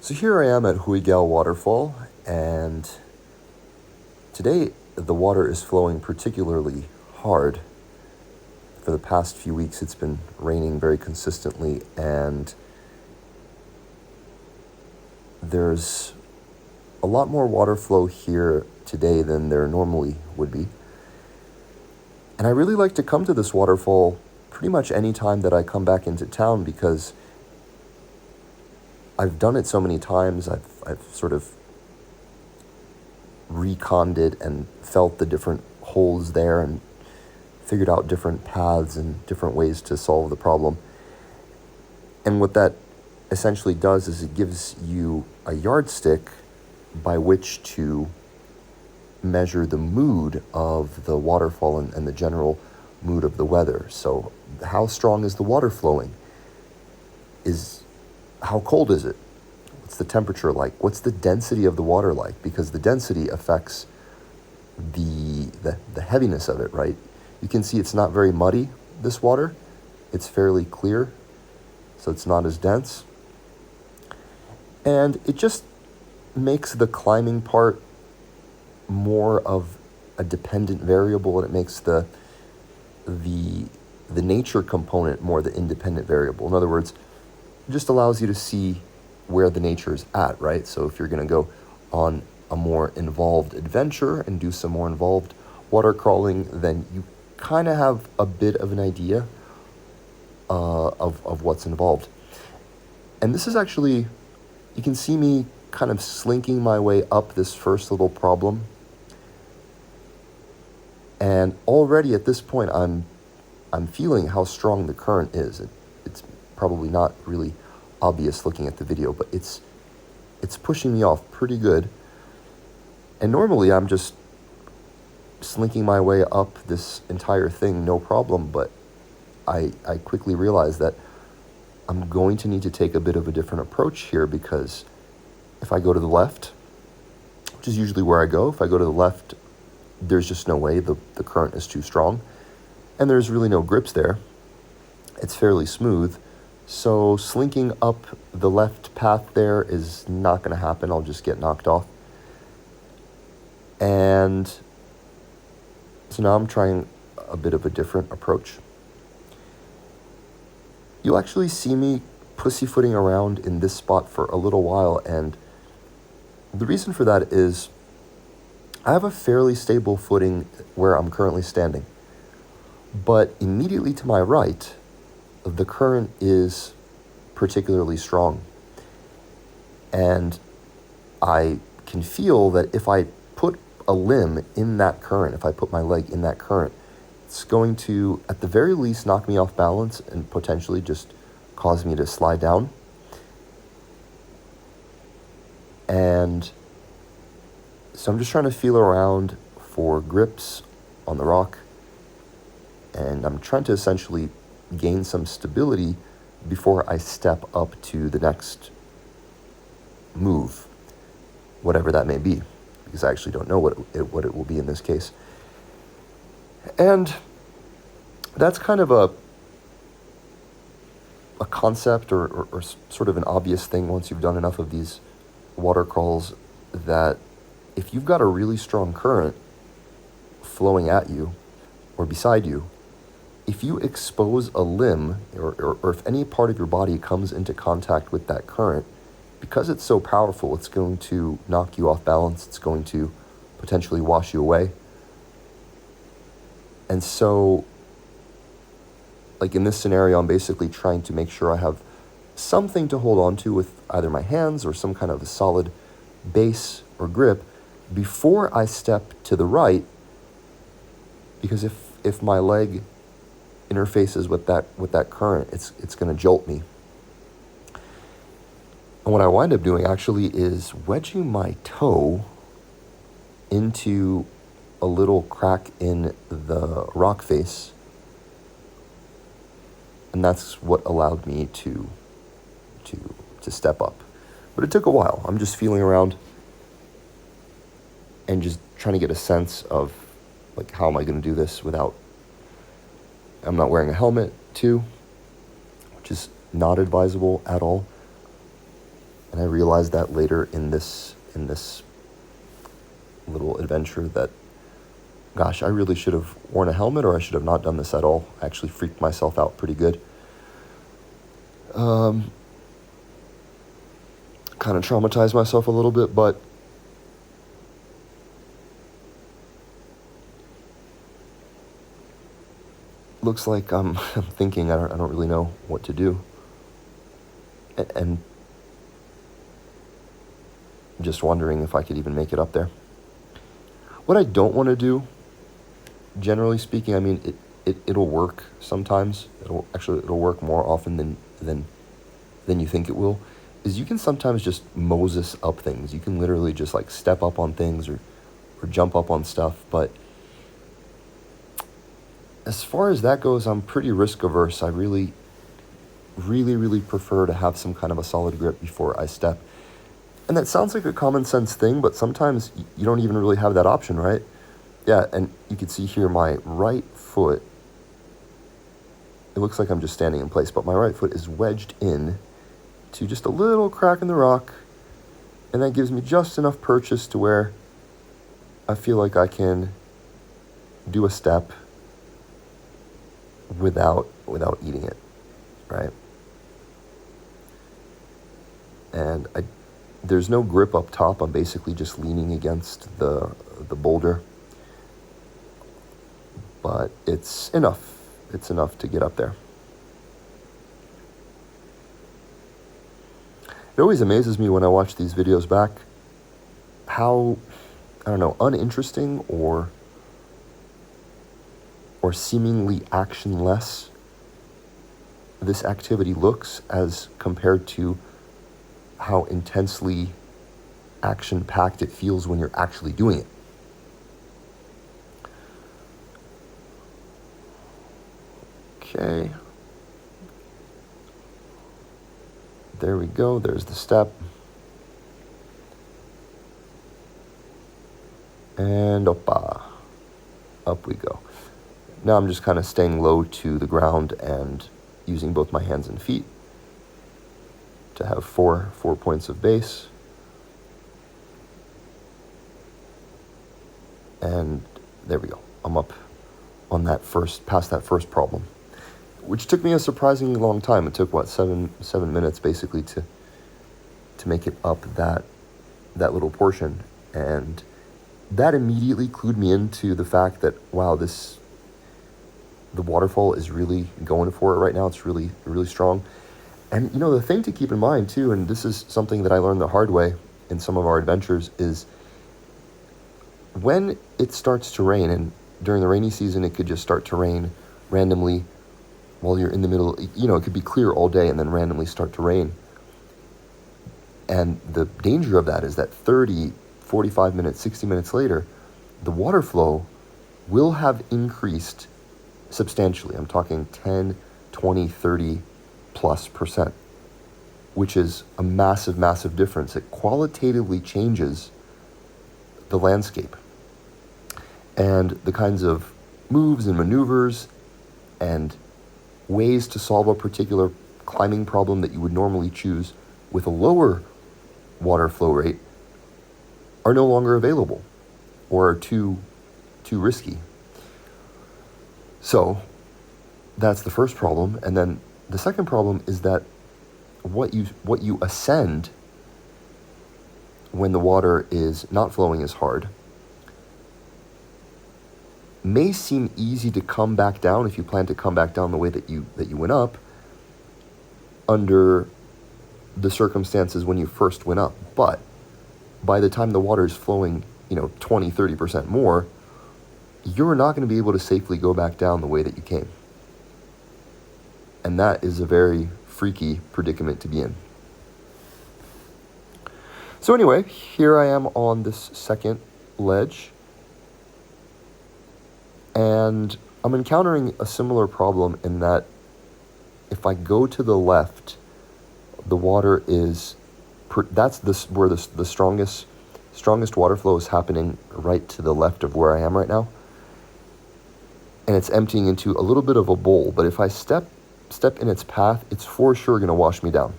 So here I am at Huay Kaew Waterfall, and today the water is flowing particularly hard. For the past few weeks it's been raining very consistently, and there's a lot more water flow here today than there normally would be. And I really like to come to this waterfall pretty much any time that I come back into town, because I've done it so many times. I've sort of reconned it and felt the different holes there and figured out different paths and different ways to solve the problem. And what that essentially does is it gives you a yardstick by which to measure the mood of the waterfall and the general mood of the weather. So how strong is the water flowing? How cold is it? What's the temperature like? What's the density of the water like? Because the density affects the heaviness of it, right? You can see it's not very muddy, this water. It's fairly clear, so it's not as dense. And it just makes the climbing part more of a dependent variable, and it makes the nature component more the independent variable. In other words, it just allows you to see where the nature is at, right? So if you're going to go on a more involved adventure and do some more involved water crawling, then you kind of have a bit of an idea of what's involved. And this is actually, you can see me kind of slinking my way up this first little problem. And already at this point, I'm feeling how strong the current is. It's probably not really obvious looking at the video, but it's pushing me off pretty good. And normally I'm just slinking my way up this entire thing, no problem, but I quickly realized that I'm going to need to take a bit of a different approach here, because if I go to the left, which is usually where I go, if I go to the left, there's just no way, the current is too strong, and there's really no grips there. It's fairly smooth, so slinking up the left path there is not going to happen. I'll just get knocked off. And so now I'm trying a bit of a different approach. You'll actually see me pussyfooting around in this spot for a little while, and the reason for that is I have a fairly stable footing where I'm currently standing, but immediately to my right, the current is particularly strong, and I can feel that if I put a limb in that current, if I put my leg in that current, it's going to, at the very least, knock me off balance and potentially just cause me to slide down. And so I'm just trying to feel around for grips on the rock, and I'm trying to essentially gain some stability before I step up to the next move, whatever that may be, because I actually don't know what it will be in this case. And that's kind of a concept or sort of an obvious thing once you've done enough of these water crawls, that if you've got a really strong current flowing at you or beside you, if you expose a limb or if any part of your body comes into contact with that current, because it's so powerful, it's going to knock you off balance. It's going to potentially wash you away. And so, like in this scenario, I'm basically trying to make sure I have something to hold on to with either my hands or some kind of a solid base or grip before I step to the right, because if my leg interfaces with that current, it's going to jolt me. And what I wind up doing actually is wedging my toe into a little crack in the rock face, and that's what allowed me to step up. But it took a while. I'm just feeling around and just trying to get a sense of, like, how am I going to do this without, I'm not wearing a helmet too, which is not advisable at all. And I realized that later in this little adventure that, gosh, I really should have worn a helmet, or I should have not done this at all. I actually freaked myself out pretty good. Kind of traumatized myself a little bit, but looks like I'm thinking I don't really know what to do. And just wondering if I could even make it up there. What I don't want to do, generally speaking, I mean, it'll work sometimes. It'll work more often than you think it will, is you can sometimes just Moses up things. You can literally just like step up on things or jump up on stuff. But as far as that goes, I'm pretty risk averse. I really prefer to have some kind of a solid grip before I step. And that sounds like a common sense thing, but sometimes you don't even really have that option, right? Yeah, and you can see here my right foot, it looks like I'm just standing in place, but my right foot is wedged in to just a little crack in the rock, and that gives me just enough purchase to where I feel like I can do a step without eating it, right? And there's no grip up top. I'm basically just leaning against the boulder, but it's enough. It's enough to get up there. It always amazes me when I watch these videos back how, I don't know, uninteresting or seemingly actionless this activity looks as compared to how intensely action-packed it feels when you're actually doing it. Okay. There we go. There's the step. And up we go. Now I'm just kind of staying low to the ground and using both my hands and feet to have four points of base. And there we go. I'm up on past that first problem, which took me a surprisingly long time. It took, 7 minutes basically to make it up that little portion. And that immediately clued me into the fact that, wow, the waterfall is really going for it right now. It's really, really strong. And, the thing to keep in mind, too, and this is something that I learned the hard way in some of our adventures, is when it starts to rain, and during the rainy season, it could just start to rain randomly while you're in the middle. It could be clear all day and then randomly start to rain. And the danger of that is that 30, 45 minutes, 60 minutes later, the water flow will have increased substantially. I'm talking 10, 20, 30 plus %, which is a massive, massive difference. It qualitatively changes the landscape and the kinds of moves and maneuvers and ways to solve a particular climbing problem that you would normally choose with a lower water flow rate are no longer available or are too risky. So that's the first problem. And then the second problem is that what you ascend when the water is not flowing as hard may seem easy to come back down if you plan to come back down the way that you went up under the circumstances when you first went up. But by the time the water is flowing, 20, 30% more, you're not going to be able to safely go back down the way that you came. And that is a very freaky predicament to be in. So anyway, here I am on this second ledge, and I'm encountering a similar problem in that if I go to the left, the water is, where the strongest water flow is happening right to the left of where I am right now. And it's emptying into a little bit of a bowl, but if I step in its path, it's for sure going to wash me down.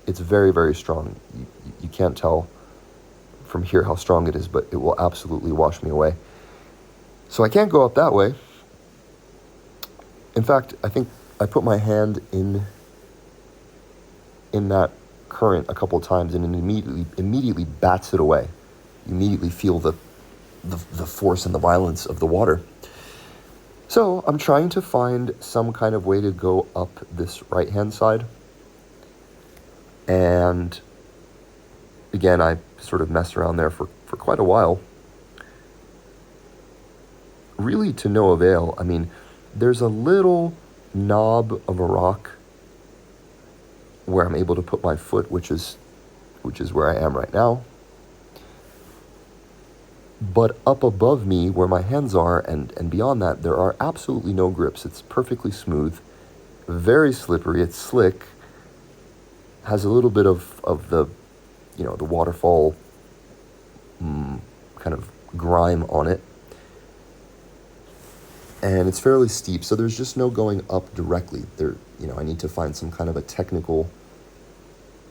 It's very, very strong. You can't tell from here how strong it is, but it will absolutely wash me away. So I can't go up that way. In fact, I think I put my hand in that current a couple of times, and it immediately bats it away. You immediately feel the force and the violence of the water. So I'm trying to find some kind of way to go up this right-hand side. And again, I sort of messed around there for quite a while. Really to no avail. I mean, there's a little knob of a rock where I'm able to put my foot, which is where I am right now. But up above me, where my hands are, and beyond that, there are absolutely no grips. It's perfectly smooth, very slippery. It's slick, has a little bit of the, the waterfall kind of grime on it. And it's fairly steep, so there's just no going up directly. I need to find some kind of a technical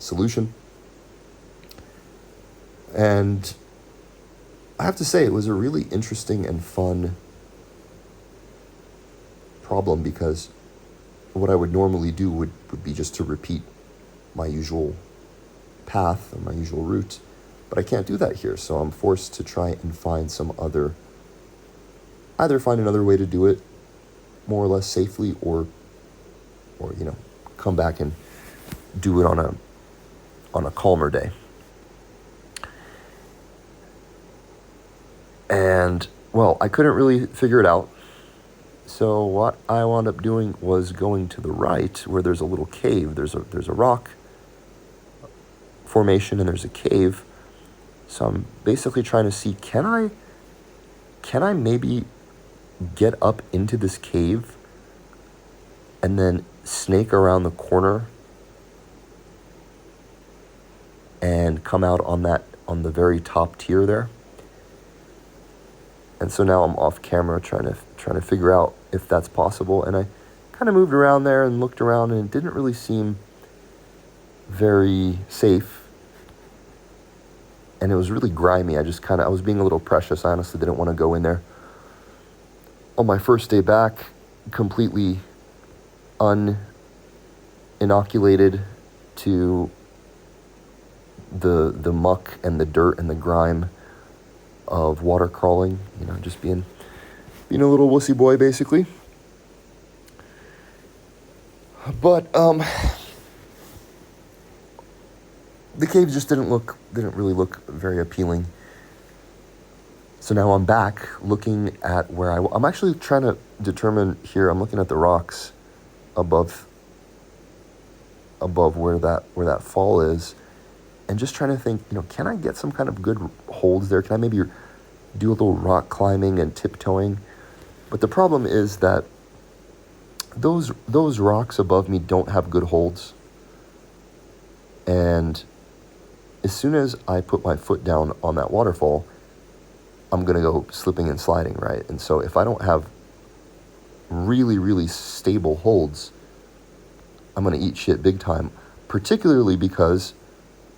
solution. And I have to say, it was a really interesting and fun problem, because what I would normally do would be just to repeat my usual path or my usual route. But I can't do that here, so I'm forced to try and find either find another way to do it more or less safely, or come back and do it on a calmer day. And, well, I couldn't really figure it out. So what I wound up doing was going to the right, where there's a little cave. There's a rock formation, and there's a cave. So I'm basically trying to see, can I maybe get up into this cave and then snake around the corner and come out on the very top tier there? And so now I'm off camera trying to figure out if that's possible. And I kind of moved around there and looked around, and it didn't really seem very safe. And it was really grimy. I was being a little precious. I honestly didn't want to go in there. On my first day back, completely uninoculated to the muck and the dirt and the grime of water crawling, just being a little wussy boy, basically. But the cave just didn't really look very appealing. So now I'm back looking at where I'm actually trying to determine here. I'm looking at the rocks above where that fall is, and just trying to think, can I get some kind of good holds there? Can I maybe do a little rock climbing and tiptoeing? But the problem is that those rocks above me don't have good holds. And as soon as I put my foot down on that waterfall, I'm going to go slipping and sliding, right? And so if I don't have really, really stable holds, I'm going to eat shit big time, particularly because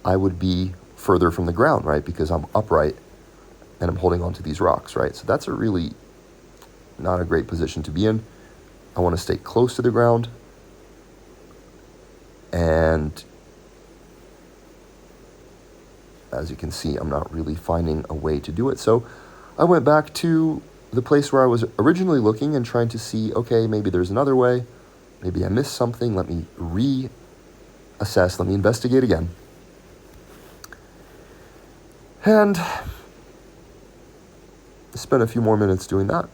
I would be further from the ground, right? Because I'm upright and I'm holding onto these rocks, right? So that's a really not a great position to be in. I want to stay close to the ground, and as you can see, I'm not really finding a way to do it. So I went back to the place where I was originally looking and trying to see, okay, maybe there's another way. Maybe I missed something. Let me reassess. Let me investigate again. And spent a few more minutes doing that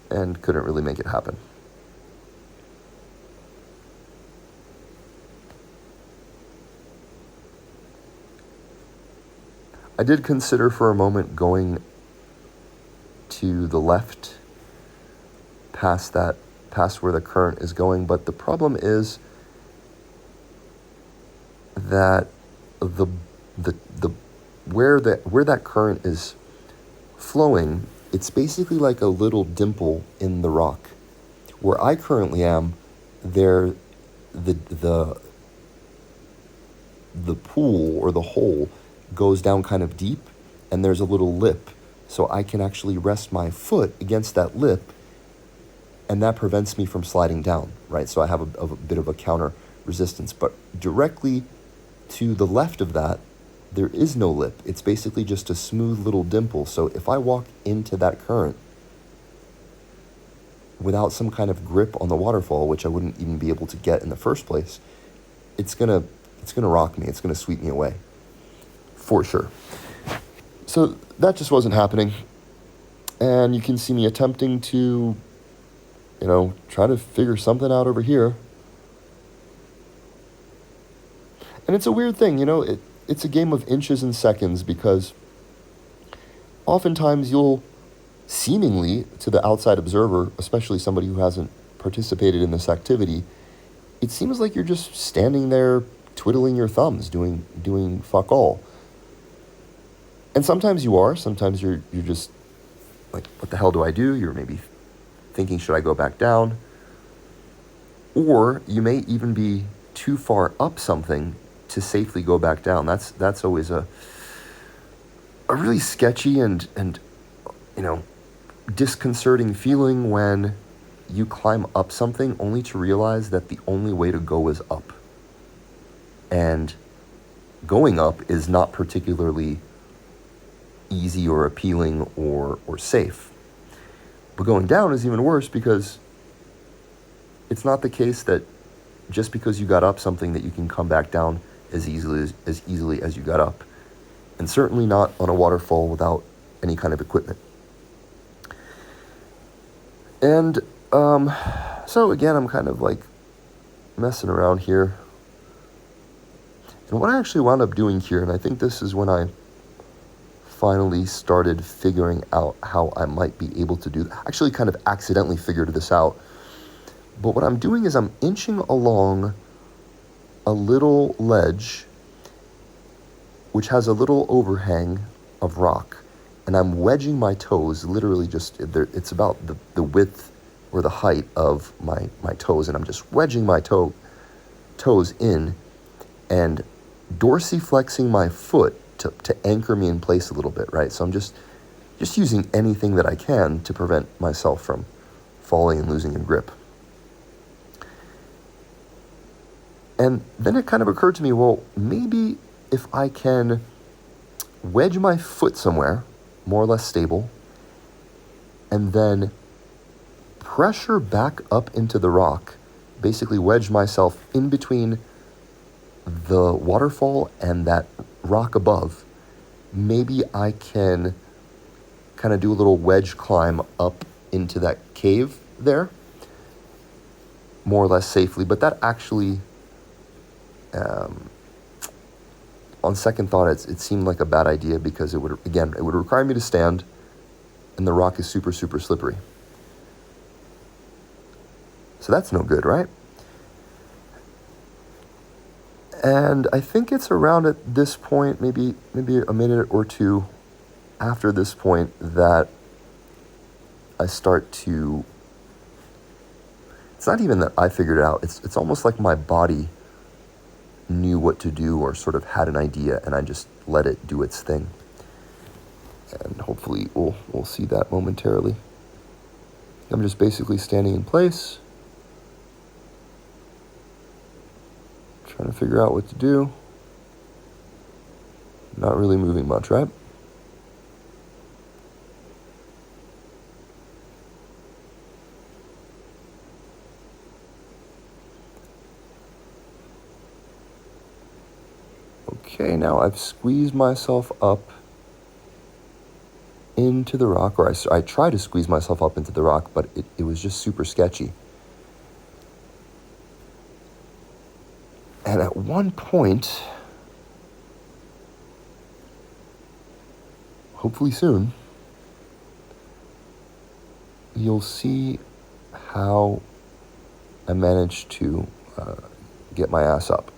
and couldn't really make it happen. I did consider for a moment going to the left past where the current is going, but the problem is that where that current is flowing, it's basically like a little dimple in the rock. Where I currently am, the the pool or the hole goes down kind of deep, and there's a little lip. So I can actually rest my foot against that lip, and that prevents me from sliding down, right? So I have a bit of a counter resistance. But directly to the left of that, there is no lip. It's basically just a smooth little dimple. So if I walk into that current without some kind of grip on the waterfall, which I wouldn't even be able to get in the first place, it's gonna rock me. It's gonna sweep me away, for sure. So that just wasn't happening. And you can see me attempting to, try to figure something out over here. And it's a weird thing, it's a game of inches and seconds, because oftentimes you'll seemingly, to the outside observer, especially somebody who hasn't participated in this activity, it seems like you're just standing there twiddling your thumbs, doing fuck all. And sometimes you are. Sometimes you're just like, what the hell do I do? You're maybe thinking, should I go back down? Or you may even be too far up something to safely go back down. That's always a really sketchy and disconcerting feeling when you climb up something only to realize that the only way to go is up. And going up is not particularly easy or appealing or safe. But going down is even worse, because it's not the case that just because you got up something that you can come back down as easily as you got up. And certainly not on a waterfall without any kind of equipment. And so again, I'm kind of like messing around here. And what I actually wound up doing here, and I think this is when I finally started figuring out how I might be able to do that. I actually kind of accidentally figured this out. But what I'm doing is I'm inching along a little ledge which has a little overhang of rock. And I'm wedging my toes, literally it's about the width or the height of my toes. And I'm just wedging my toes in and dorsiflexing my foot to anchor me in place a little bit, right? So I'm just using anything that I can to prevent myself from falling and losing in grip. And then it kind of occurred to me, well, maybe if I can wedge my foot somewhere, more or less stable, and then pressure back up into the rock, basically wedge myself in between the waterfall and that rock above, maybe I can kind of do a little wedge climb up into that cave there, more or less safely. But that actually, on second thought, it seemed like a bad idea, because it would require me to stand, and the rock is super, super slippery. So that's no good, right? And I think it's around at this point, maybe a minute or two after this point, that I start to, it's not even that I figured it out, it's almost like my body knew what to do, or sort of had an idea, and I just let it do its thing. And hopefully we'll see that momentarily. I'm just basically standing in place, trying to figure out what to do. Not really moving much, right? Okay, now I've squeezed myself up into the rock, or I tried to squeeze myself up into the rock, but it was just super sketchy. And at one point, hopefully soon, you'll see how I managed to get my ass up.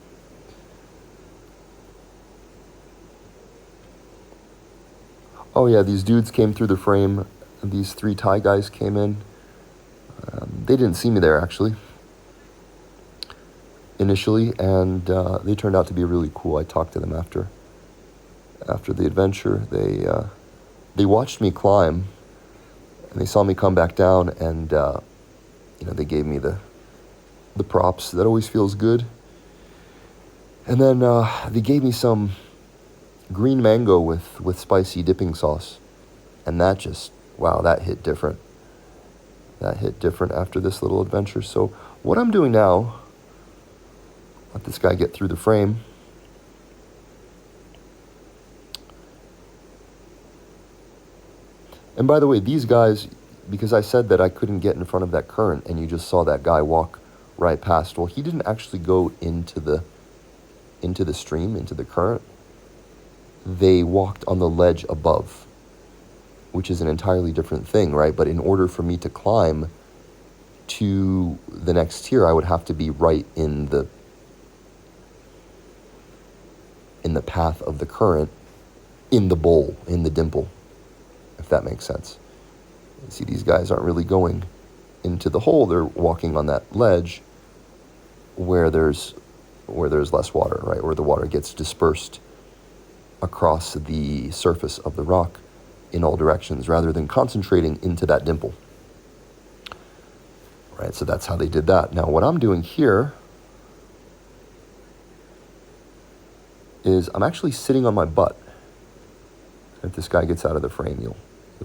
Oh yeah, these dudes came through the frame. These 3 Thai guys came in. They didn't see me there, actually. initially, and they turned out to be really cool. I talked to them after the adventure. They watched me climb, and they saw me come back down, and they gave me the props. That always feels good. And then they gave me some green mango with spicy dipping sauce, and that just, wow, that hit different. That hit different after this little adventure. So what I'm doing now, let this guy get through the frame. And by the way, these guys, because I said that I couldn't get in front of that current, and you just saw that guy walk right past, well, he didn't actually go into the stream, into the current. They walked on the ledge above, which is an entirely different thing, right? But in order for me to climb to the next tier, I would have to be right in the path of the current, in the bowl, in the dimple, if that makes sense. You see, these guys aren't really going into the hole. They're walking on that ledge where there's less water, right? Where the water gets dispersed across the surface of the rock in all directions, rather than concentrating into that dimple. Right, so that's how they did that. Now, what I'm doing here is I'm actually sitting on my butt. If this guy gets out of the frame, you'll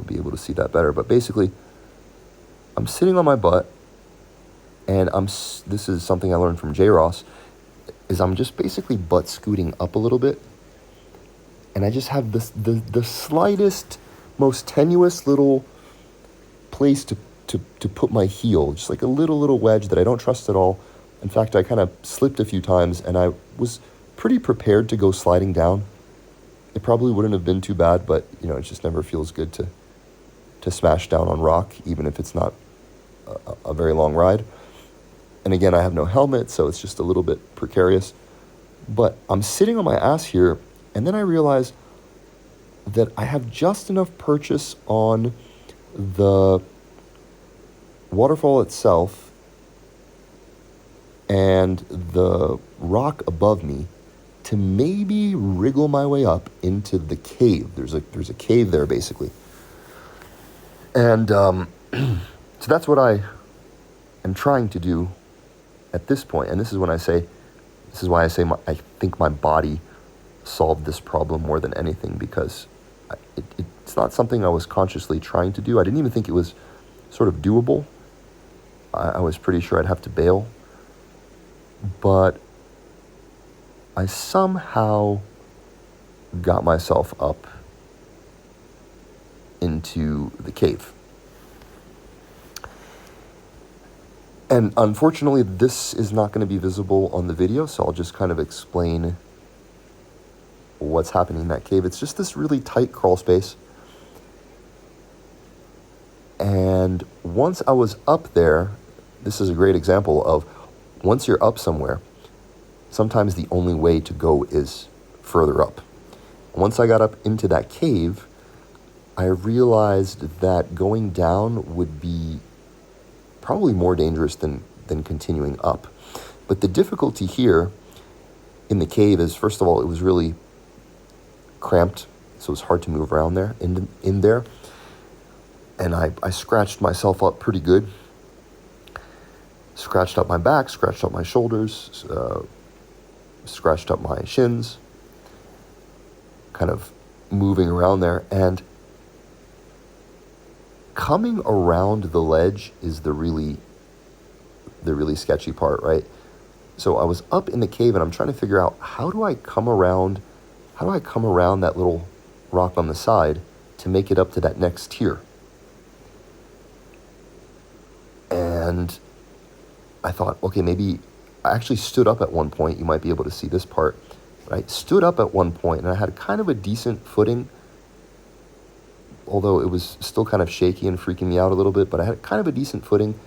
be able to see that better. But basically, I'm sitting on my butt, and this is something I learned from J. Ross, is I'm just basically butt scooting up a little bit, and I just have the slightest, most tenuous little place to put my heel, just like a little wedge that I don't trust at all. In fact, I kind of slipped a few times, and I was pretty prepared to go sliding down. It probably wouldn't have been too bad, but it just never feels good to smash down on rock, even if it's not a very long ride. And again, I have no helmet, so it's just a little bit precarious. But I'm sitting on my ass here, and then I realize that I have just enough purchase on the waterfall itself and the rock above me to maybe wriggle my way up into the cave. There's a cave there, basically. And so that's what I am trying to do at this point. And this is why I say I think my body solved this problem more than anything, because it's not something I was consciously trying to do. I didn't even think it was sort of doable. I was pretty sure I'd have to bail. But I somehow got myself up into the cave. And unfortunately, this is not going to be visible on the video, so I'll just kind of explain what's happening in that cave. It's just this really tight crawl space. And once I was up there, this is a great example of once you're up somewhere, sometimes the only way to go is further up. Once I got up into that cave, I realized that going down would be probably more dangerous than continuing up. But the difficulty here in the cave is, first of all, it was really cramped, so it was hard to move around there, in there. And I scratched myself up pretty good. Scratched up my back, scratched up my shoulders, scratched up my shins, kind of moving around there. And coming around the ledge is the really sketchy part, right? So I was up in the cave, and I'm trying to figure out, how do I come around that little rock on the side to make it up to that next tier? And I thought, okay, maybe I actually stood up at one point. You might be able to see this part. I stood up at one point, and I had kind of a decent footing, although it was still kind of shaky and freaking me out a little bit, but I had kind of a decent footing,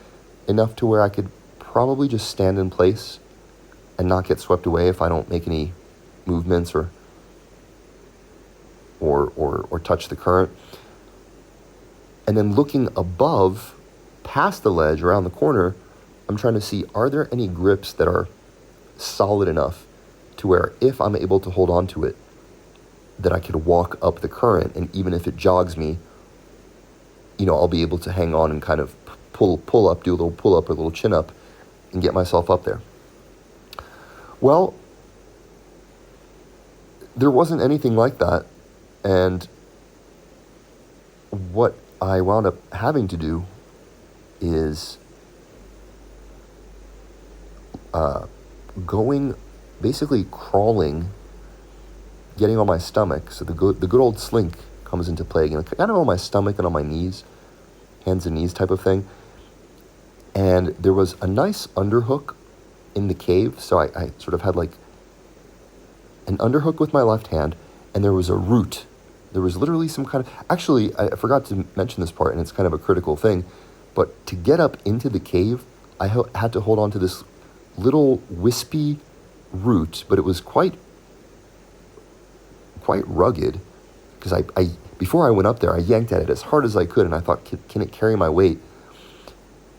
enough to where I could probably just stand in place and not get swept away if I don't make any movements or touch the current. And then looking above, past the ledge, around the corner, I'm trying to see, are there any grips that are solid enough to where if I'm able to hold on to it, that I could walk up the current, and even if it jogs me, I'll be able to hang on and kind of pull up, do a little pull up or a little chin up, and get myself up there. Well, there wasn't anything like that, and what I wound up having to do is basically crawling, getting on my stomach. So the good old slink comes into play again, kind of on my stomach and on my knees, hands and knees type of thing. And there was a nice underhook in the cave, so I sort of had like an underhook with my left hand, and there was a root. There was literally some kind of... Actually, I forgot to mention this part, and it's kind of a critical thing, but to get up into the cave, I had to hold on to this little wispy root, but it was quite rugged, because I before I went up there, I yanked at it as hard as I could, and I thought, can it carry my weight?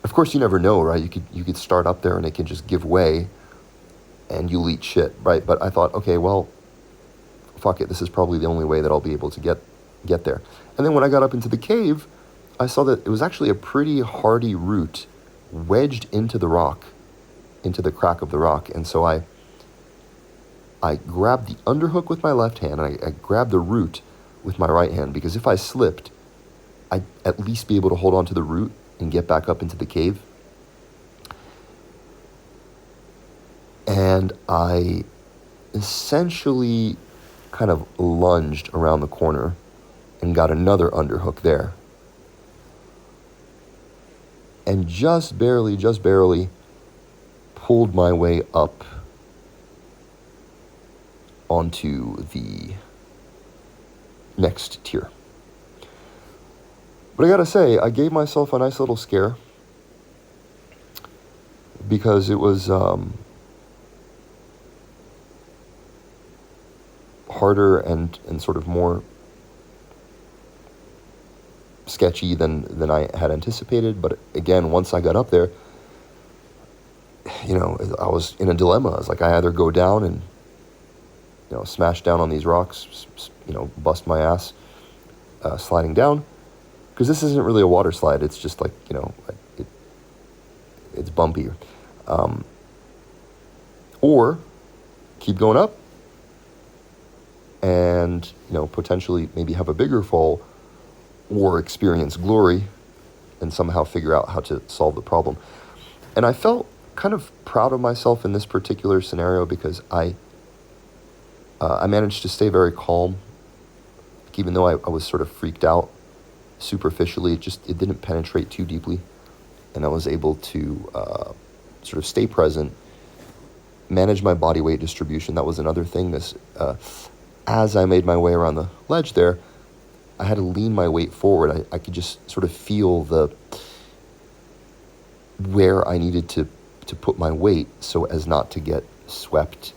Of course, you never know, right? You could start up there and it can just give way, and you'll eat shit, right? But I thought, okay, well, fuck it. This is probably the only way that I'll be able to get there. And then when I got up into the cave, I saw that it was actually a pretty hardy root wedged into the rock, into the crack of the rock. And so I grabbed the underhook with my left hand, and I grabbed the root with my right hand, because if I slipped, I'd at least be able to hold on to the root and get back up into the cave. And I essentially kind of lunged around the corner and got another underhook there. And just barely pulled my way up onto the next tier. But I gotta say, I gave myself a nice little scare, because it was harder and sort of more sketchy than I had anticipated. But again, once I got up there, I was in a dilemma. I was like, I either go down and smash down on these rocks, bust my ass sliding down, because this isn't really a water slide. It's just like, it's bumpy. Or keep going up and, potentially maybe have a bigger fall, or experience glory and somehow figure out how to solve the problem. And I felt kind of proud of myself in this particular scenario, because I managed to stay very calm, even though I was sort of freaked out superficially. It didn't penetrate too deeply, and I was able to sort of stay present, manage my body weight distribution. That was another thing. As I made my way around the ledge there, I had to lean my weight forward. I could just sort of feel where I needed to put my weight so as not to get swept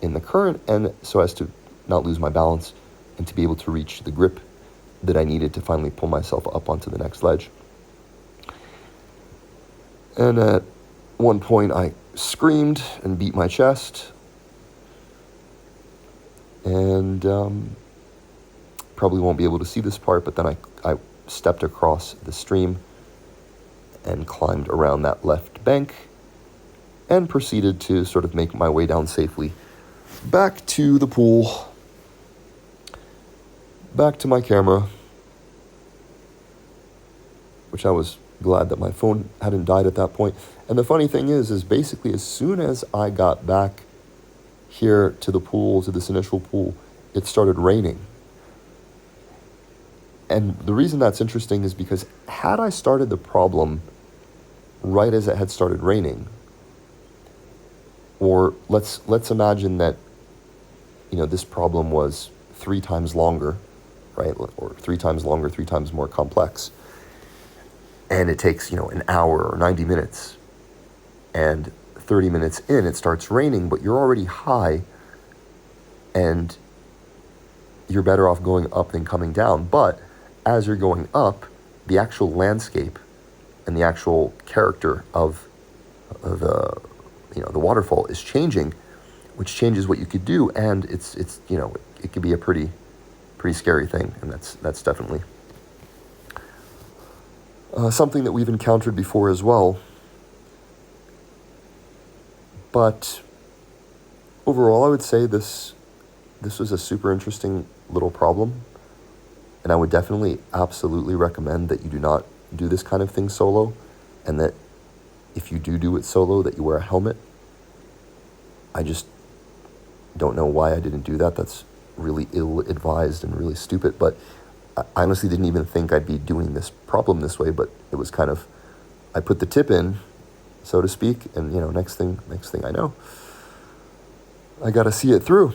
in the current, and so as to not lose my balance, and to be able to reach the grip that I needed to finally pull myself up onto the next ledge. And at one point I screamed and beat my chest, and probably won't be able to see this part, but then I stepped across the stream and climbed around that left bank and proceeded to sort of make my way down safely back to the pool, back to my camera, which I was glad that my phone hadn't died at that point. And the funny thing is basically as soon as I got back here to the pool, to this initial pool, it started raining. And the reason that's interesting is because had I started the problem right as it had started raining, or let's imagine that, this problem was 3 times longer, right? Or 3 times longer, 3 times more complex. And it takes, an hour or 90 minutes. And 30 minutes in, it starts raining, but you're already high, and you're better off going up than coming down. But as you're going up, the actual landscape and the actual character of the waterfall is changing, which changes what you could do, and it's you know, it could be a pretty scary thing, and that's definitely something that we've encountered before as well. But overall, I would say this was a super interesting little problem, and I would definitely absolutely recommend that you do not do this kind of thing solo, and that if you do it solo, that you wear a helmet. I just don't know why I didn't do that. That's really ill-advised and really stupid, but I honestly didn't even think I'd be doing this problem this way, but it was kind of, I put the tip in, so to speak, and you know, next thing I know, I gotta see it through.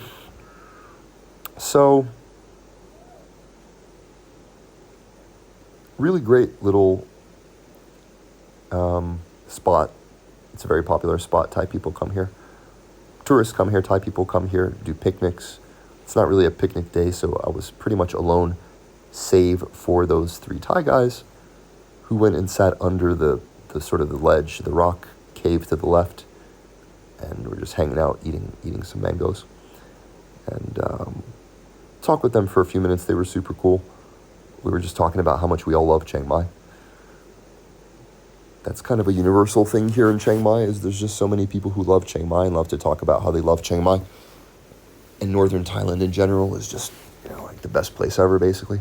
So, really great little spot. It's a very popular spot. Thai people come here. Tourists come here. Thai people come here, do picnics. It's not really a picnic day, so I was pretty much alone, save for those 3 Thai guys who went and sat under the sort of the ledge, the rock cave to the left, and we're just hanging out, eating some mangoes, and talked with them for a few minutes. They were super cool. We were just talking about how much we all love Chiang Mai. That's kind of a universal thing here in Chiang Mai, is there's just so many people who love Chiang Mai and love to talk about how they love Chiang Mai. And northern Thailand in general is just, you know, like the best place ever, basically.